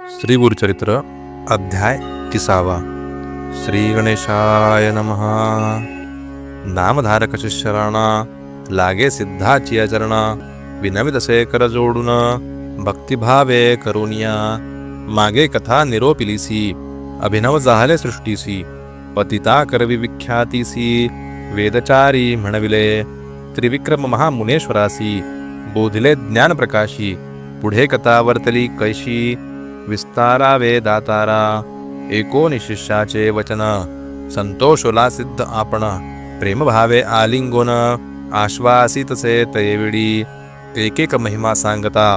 श्री गुरुचरित्र अध्याय 30. श्री गणेशाय नमः. नामधारक शिष्यराणा लागे सिद्धाची आचरणा, विनवितसे कर जोडून भक्तिभावे करुनिया. मागे कथा निरोपिलीसी, अभिनव जाहले सृष्टीसी. पतिता करवी विख्यातीसी, वेदचारी म्हणविले. त्रिविक्रम महामुनेश्वरासी, बोधिले ज्ञान प्रकाशी. पुढे कथा वर्तली कैशी, विस्तारावे दातारा. एकोनी शिष्याचे वचन, संतोषोला सिद्ध आपण. प्रेमभावे आलिंगोन, आश्वासितसे तयेविडी. एक एक महिमा सांगता,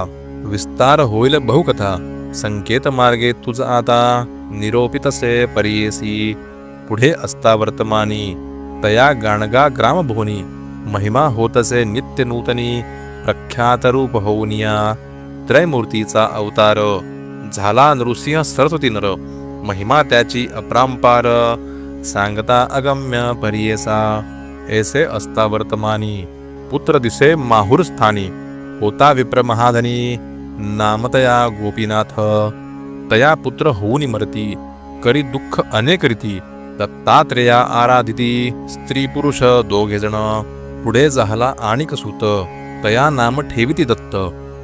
विस्तार होईल बहुकथा. संकेत मार्गे तुझ आता, निरोपितसे परियेसी. पुढे असता वर्तमानी, तया गाणगा ग्रामभुवनी. महिमा होतसे नित्य नूतनी, प्रख्यात रूप होऊनिया. त्रयमूर्तीचा अवतार, झाला नृसिंह सरस्वती नर. महिमा त्याची अपरांपार, सांगता अगम्य परियेसा. ऐसे असता वर्तमानी, पुत्र दिसे माहुर स्थानी. होता विप्र महाधनी, नामतया गोपीनाथ. तया पुत्र होऊनी मरती, करी दुःख अनेक रीती. दत्तात्रेया आराधिती, स्त्री पुरुष दोघे जण. पुढे झाला आणिक सूत, तया नाम ठेविती दत्त.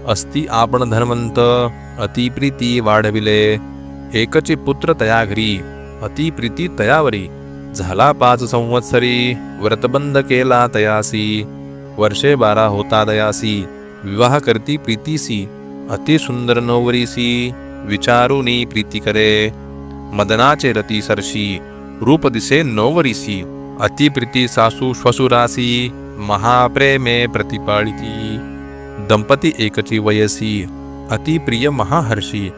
अस्ति आपण धनवंत, अति प्रीती वाढविले. एकची पुत्र तया घरी, अति प्रीती तयावरी. झाला 5 संवत्सरी, व्रतबंध केला तयासी. वर्षे 12 होता दयासी, विवाह करती प्रीतीसी. अति सुंदर नवरीसी, विचारुनी प्रीती करे. मदनाचे रती सरशी, रूप दिसे नवरीसी. अति प्रीती सासू श्वसुरासी, महाप्रेमे प्रतिपाळिती. दंपती एकची वयसी, अति प्रिय महाहर्षी.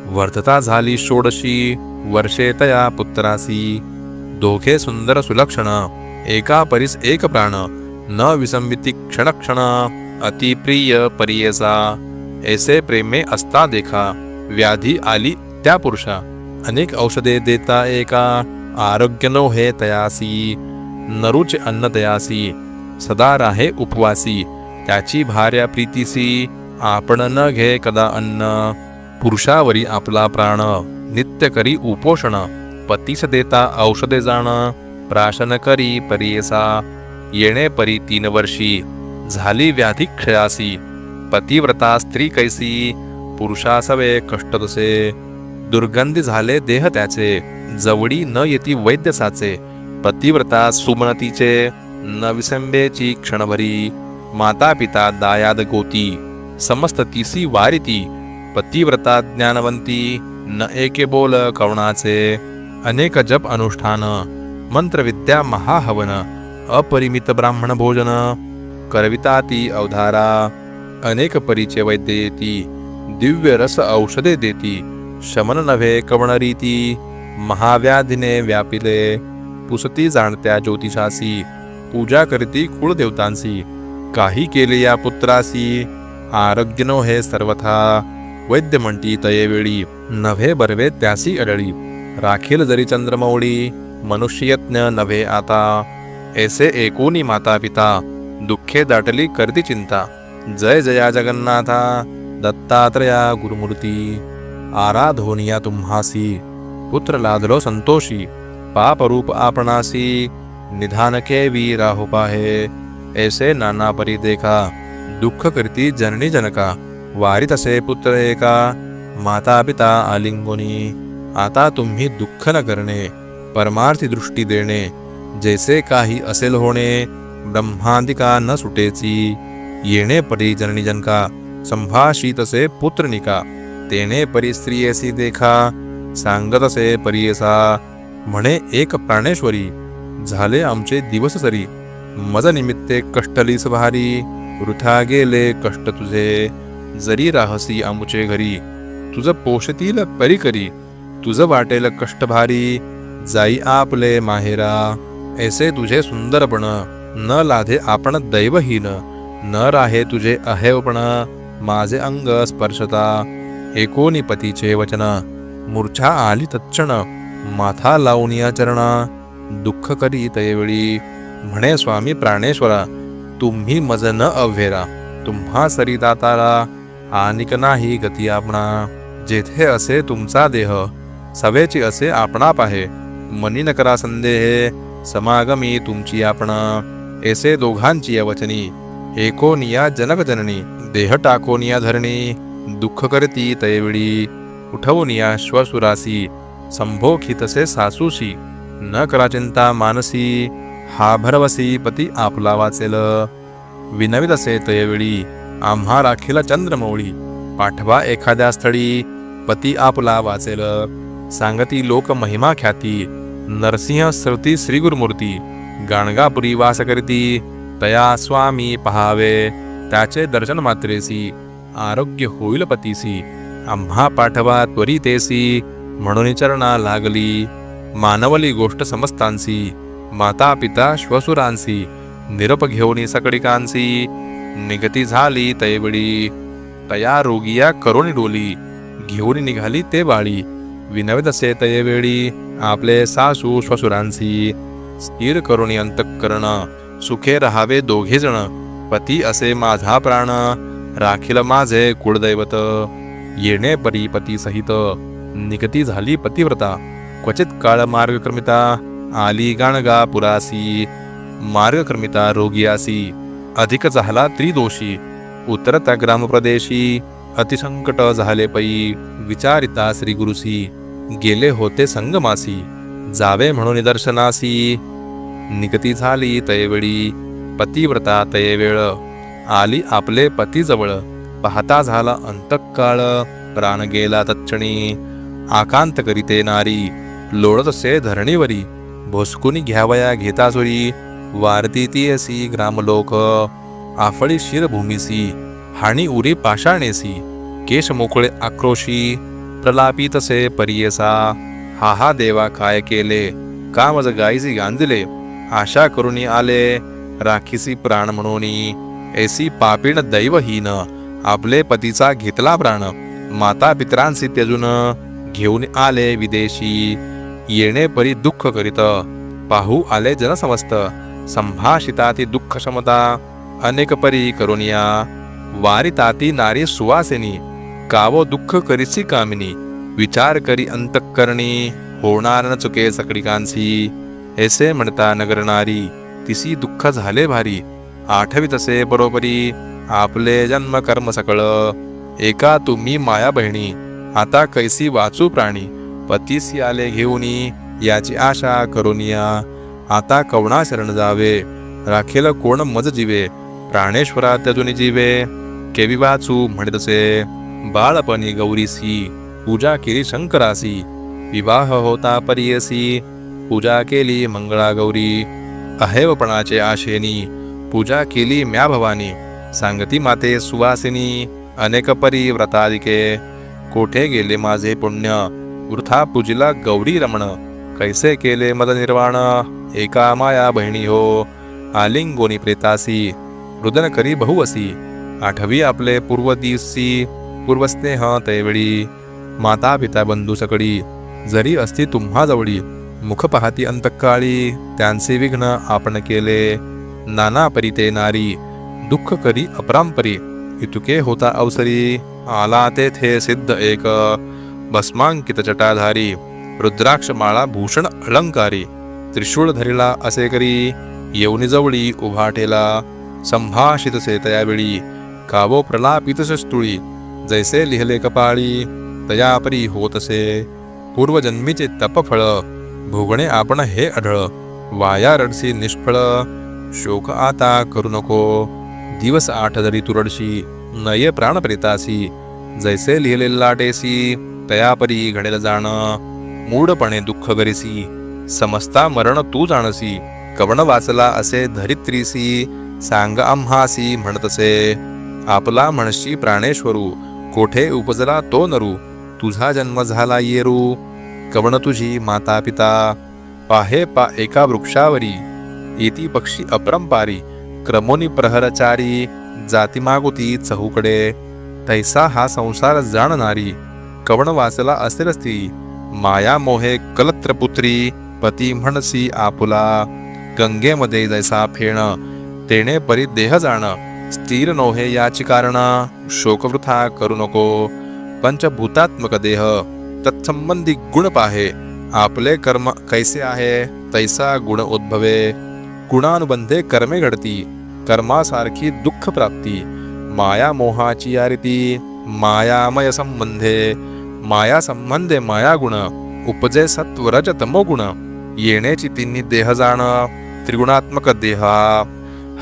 वर्धता झाली 16 वर्षे तया पुत्रासी. दोघे सुंदर सुलक्षण, एका परीस एक प्राण. न विसंबिती क्षणक्षण, अति प्रिय परियेसा. ऐसे प्रेमे असता देखा, व्याधी आली त्या पुरुषा. अनेक औषधे देता एका, आरोग्य नो हे तयासी. नरुचे अन्न तयासी, सदा राहे उपवासी. त्याची भार्या प्रीतीसी, आपण न घे कदा अन्न. पुरुषावरी आपला प्राण, नित्य करी उपोषण. पतीस देता औषधे जाण, प्राशन करी परियेसा. येणे परी 3 वर्षी, झाली व्याधी क्षयासी. पतिव्रता स्त्री कैसी, पुरुषासवे कष्ट तसे. दुर्गंधी झाले देह त्याचे, जवळी न येती वैद्य साचे. पतिव्रता सुमनतीचे, न विसंबेची क्षणभरी. माता पिता दायाद गोती, समस्त तिसी वारिती. पतिव्रता ज्ञानवंती, न एके बोल कवणाचे. अनेक जप अनुष्ठान, मंत्रविद्या महाहवन. अपरिमित ब्राह्मण भोजन, करविता ती अवधारा. अनेक परीचे वैद्य येती, दिव्य रस औषधे देती. शमन नव्हे कवणरीती, महाव्याधीने व्यापिले. पुसती जाणत्या ज्योतिषासी, पूजा करती कुळदेवतांसी. काही केले या पुत्रासी, आरोग्य नो हे सर्वथा. वैद्य म्हणती तयेवेळी, नव्हे बरवे त्यासी अडळी. राखील जरी चंद्रमौळी, मनुष्ययज्ञ नव्हे आता. ऐसे एकोनी माता पिता, दुःखे दाटली करती चिंता. जय जया जगन्नाथा, दत्तात्रया गुरुमूर्ती. आराधोनिया तुम्हासी, पुत्र लादलो संतोषी. पापरूप आपणासी, निधान के वी राहू पाहे. ऐसे नाना परी देखा, दुःख करती जननी जनका. वारी तसे पुत्र एका, माता पिता आलिंगोनी. आता तुम्ही दुःख न करणे, परमार्थी दृष्टी देणे. जैसे काही असेल होणे, ब्रह्मांतिका न सुटेची. येणे परी जननी जनका, संभाषितसे पुत्रनिका. तेने परी स्त्रियेसी देखा, सांगतसे परियेसा. म्हणे एक प्राणेश्वरी, झाले आमचे दिवस सरी. मज निमित्ते कष्टलीस भारी, वृथा गेले कष्ट तुझे. जरी राहसी आमुचे घरी, तुझ पोषतील परी करी. तुझ वाटेल कष्ट भारी, जाई आपले माहेरा. ऐसे तुझे सुंदरपण, न लाधे आपण दैवहीन. न राहे तुझे अहेवपण, माझे अंग स्पर्शता. एकोनी पतीचे वचन, मूर्छा आली तत्क्षण. माथा लावूनिया चरणा, दुःख करी तयवेळी. म्हणे स्वामी प्राणेश्वरा, तुम्ही मज न अव्हेरा. तुम्हा सरी दातारा, आनिक नाही गती आपणा. जेथे असे तुमचा देह सवेची असे आपणाप आहे. मनी न करा संदेहे समागमी तुमची आपण. ऐसे दोघांची वचनी एकोनिया जनक जननी. देह टाकोनिया धरणी दुःख करती तैवेळी. उठवनिया श्वसुरासी संभोखितसे सासूशी. न करा चिंता मानसी हा भरवसी पती आपला वाचेल. विनवित असे तैवेळी आम्हा राखील चंद्रमौळी. पाठवा एखाद्या स्थळी पती आपला वाचेल. सांगती लोक महिमा ख्याती नरसिंह श्रुती श्री गुरुमूर्ती. गाणगापुरी वास करीती तया स्वामी पहावे. त्याचे दर्शन मात्रेसी आरोग्य होईल पतीसी. आम्हा पाठवा त्वरितेसी म्हणून चरणा लागली. मानवली गोष्ट समस्तांसी माता पिता श्वसुरांसी. निरप घेऊनी सकडिकांसी निगती झाली तैवडी. तया रोगिया करोनी डोली घेऊन निघाली ते बाळी. विनवित असे तयवेळी आपले सासू श्वसुरांसी. स्थिर करुणी अंतःकरण सुखे रहावे दोघे जण. पती असे माझा प्राण राखील माझे कुळदैवत. येणे परी पती सहित निगती झाली पतिव्रता. क्वचित काळ मार्गक्रमिता आली गाणगा पुरासी. मार्गक्रमिता रोगियासी अधिक झाला त्रिदोषी. उतरता ग्रामप्रदेशी अतिसंकट झाले पै. विचारिता श्री गुरुसी गेले होते संगमासी. जावे म्हणून दर्शनासी निगती झाली तैवेळी. पतिव्रता तैवेळ आली आपले पती जवळ. पाहता झाला अंतकाळ प्राण गेला तत्क्षणी. आकांत करीते नारी लोळत से धरणीवरी. भोसकुनी घ्यावया घेता सुरी वारती ती असी ग्रामलोक. आफळी शिरभूमीसी हाणी उरी पाषाणेसी. केश मोकळे आक्रोशी प्रलापितसे परियसा. हा देवा काय केले कामज गायसी गांजले. आशा करुणी आले राखीसी प्राण म्हणूनी. ऐसी पापीण दैवहीन आपले पतीचा घेतला प्राण. माता पितरांसी त्यजून घेऊन आले विदेशी. येणे परी दुःख करीत पाहू आले जनसमस्त. संभाषिताती दुःख क्षमता अनेक परी करुनिया. वारिताती नारी सुवासिनी कावो दुःख करीसी कामिनी. विचार करी अंतःकरणी होणार न चुके सकडिकांसी. ऐसे म्हणता नगर नारी तिसी दुःख झाले भारी. आठवीत असे बरोबरी आपले जन्म कर्म सकळ. एका तुम्ही माया बहिणी आता कैसी वाचू प्राणी. पतीसी आले घेऊनी याची आशा करुनिया. आता कवणा शरण जावे राखेल कोण मज जीवे. प्राणेश्वरा त्यातून जीवे केवी वाचू म्हणतसे. बाळपणी गौरीसी पूजा केली शंकरासी. विवाह होता परियसी पूजा केली मंगळा गौरी. अहेवपणाचे आशेनी पूजा केली म्या भवानी. सांगती माते सुवासिनी अनेक परी व्रतादिके. कोठे गेले माझे पुण्य वृथा पूजिला गौरी रमण. कैसे केले मद निर्वाण एका माया बहिणी हो. आलिंगोनी प्रेतासी रुदन करी बहुवसी. आठवी आपले पूर्वदिवसी पूर्वस्नेह तैवेळी. माता पिता बंधू सकडी जरी असती तुम्हा जवळी. मुख पाहती अंतकाळी त्यांचे विघ्न आपण केले. नाना परी ते नारी दुःख करी अपरांपरी. इतुके होता अवसरी आला तेथे सिद्ध एक. भस्मांकित जटाधारी रुद्राक्ष माळा भूषण अलंकारी. त्रिशूळ धरिला असे करी येऊनी जवळी उभा ठेला. संभाषित से तयावेळी कावो प्रलापितसे स्तुळी. जैसे लिहिले कपाळी तयापरी होतसे. पूर्वजन्मीचे तपफळ भोगणे आपण हे आढळ. वाया रडसी निष्फळ शोक आता करू नको. दिवस 8 जरी तुरडशी नये प्राण प्रेतासी. जैसे लिहिले लाटेसी तयापरी घडेल जाण. मूढपणे दुःख करीसी समजता मरण तू जाणसी. कवण वाचला असे धरित्रीसी सांग आम्हासी म्हणतसे. आपला म्हणशी प्राणेश्वरू कोठे उपजला तो नरू. तुझा जन्म झाला येरू कवण तुझी माता पिता. पाहे पा एका वृक्षावरी येती पक्षी अपरंपारी. क्रमोनी प्रहरचारी जाती मागुती चहूकडे. तैसा हा संसार जाणणारी कवण वाचला असेल स्त्री. माया मोहे कलत्रपुत्री पती म्हणसी आपुला. गंगेमध्ये जैसा फेण तेणे परी देह जाण. स्थिर नोहे याची कारण शोकवृथा करू नको. पंचभूतात्मक देह तत्संबंधी गुण पाहे. आपले कर्म कैसे आहे तैसा गुण उद्भवे. गुणानुबंधे कर्मे घडती, कर्मासारखी दुःख प्राप्ती. माया मोहाची या रीती, मायामय संबंधे. माया संबंधे माया गुण, उपजे सत्व रज तमो गुण. येण्याची तिन्ही देह जाण, त्रिगुणात्मक देहा.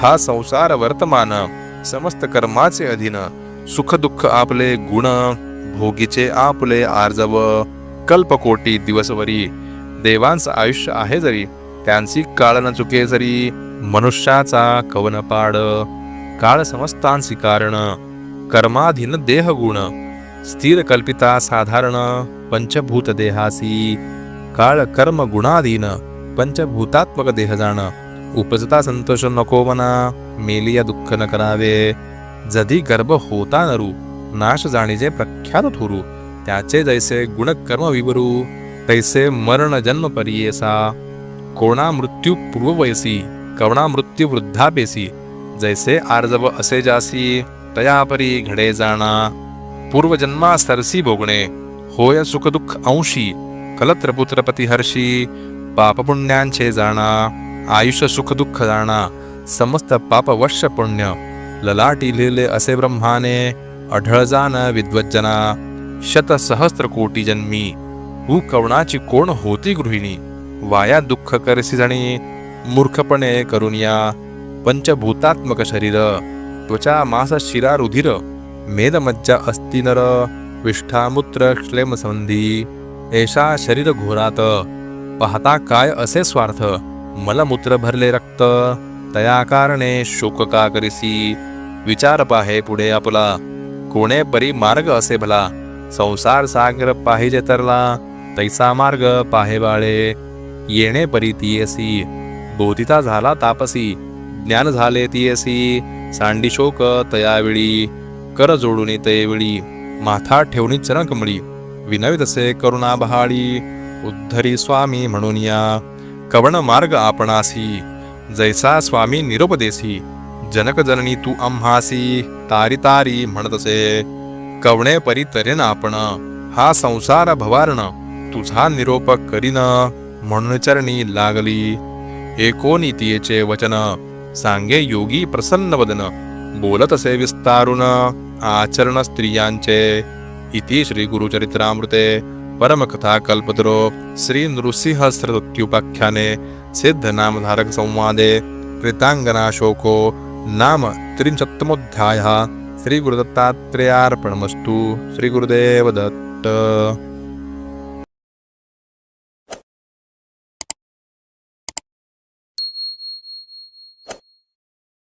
हा संसार वर्तमान, समस्त कर्माचे अधीन. सुख दुःख आपले गुण, भोगीचे आपले आर्जव. कल्पकोटी दिवसवरी, देवांचं आयुष्य आहे जरी. त्यांची काळ न चुके जरी, मनुष्याचा कवन पाड. काळ समस्तांसी कारण, कर्माधीन देह गुण. स्थिर कल्पिता साधारण, पंचभूत देहासी. काळ कर्म गुणाधीन, पंचभूतात्मक देह जाण. उपजता संतोष नको मना, मेलिया दुःख न करावे. जधी गर्भ होता नरू, नाश जाणीजे प्रख्यात थोरू. त्याचे जैसे गुणकर्म विवरू, तैसे मरण जन्म परियेसा. कोणा मृत्यू पूर्ववयसी, कवणा मृत्यू वृद्धापेसी. जैसे आर्जव असे जासी, तयापरी घडे जाणा. पूर्वजन्मा सरसी भोगणे, होय सुखदुःख अंशी. कलत्रपुत्रपती हर्षी, पापपुण्यांचे जाणा. आयुष्य सुखदुःख जाणा, समस्त पापवश्य पुण्य. ललाटी लिहिले असे ब्रह्माने, अढळ जाण विद्वज्जना. शतसहस्त्र कोटी जन्मी, हू कवणाची कोण होती गृहिणी. वाया दुःख करसी जणी, मूर्खपणे करुनिया. पंचभूतात्मक शरीर, त्वचा मास शिरा रुधिर. मेदमज्जा अस्ति नर, विष्ठामूत्र श्लेम संधी. ऐशा शरीर घोरात, पाहता काय असे स्वार्थ. मलमूत्र भरले रक्त, तया कारणे शोक का करिसी. विचार पाहे पुढे आपला, कोणे परी मार्ग असे भला. संसार सागर पाहिजे तरला, तैसा मार्ग पाहे बाळे. येणे परी तियसी, बोधिता झाला तापसी. ज्ञान झाले तियसी, सांडी शोक तयावेळी. कर जोडून तयवेळी, माथा ठेवणी चरणकमळी. विनवितसे करुणा बहाळी, उद्धरी स्वामी म्हणून या. कवण मार्ग आपणासी, जैसा स्वामी निरोपदेसी. जनक जननी तू आम्हासी, तारी तारी म्हणतसे. कवणे परी तरेन आपण, हा संसार भवारण. तुझा निरोप करीन, म्हणून चरणी लागली. एकोनितीयेचे वचन, सांगे योगी प्रसन्न वदन. बोलतसे विस्तारून, आचरण स्त्रियांचे. इति श्री गुरुचरित्रामृते परमकथा कल्पतरो श्री नृसिंह सरस्वत्युपाख्याने सिद्ध नामधारक संवादे कृतांगना शोको नाम 63 श्री गुरुदत्तात्रेयार्पणमस्तु. श्री गुरुदेव दत्त.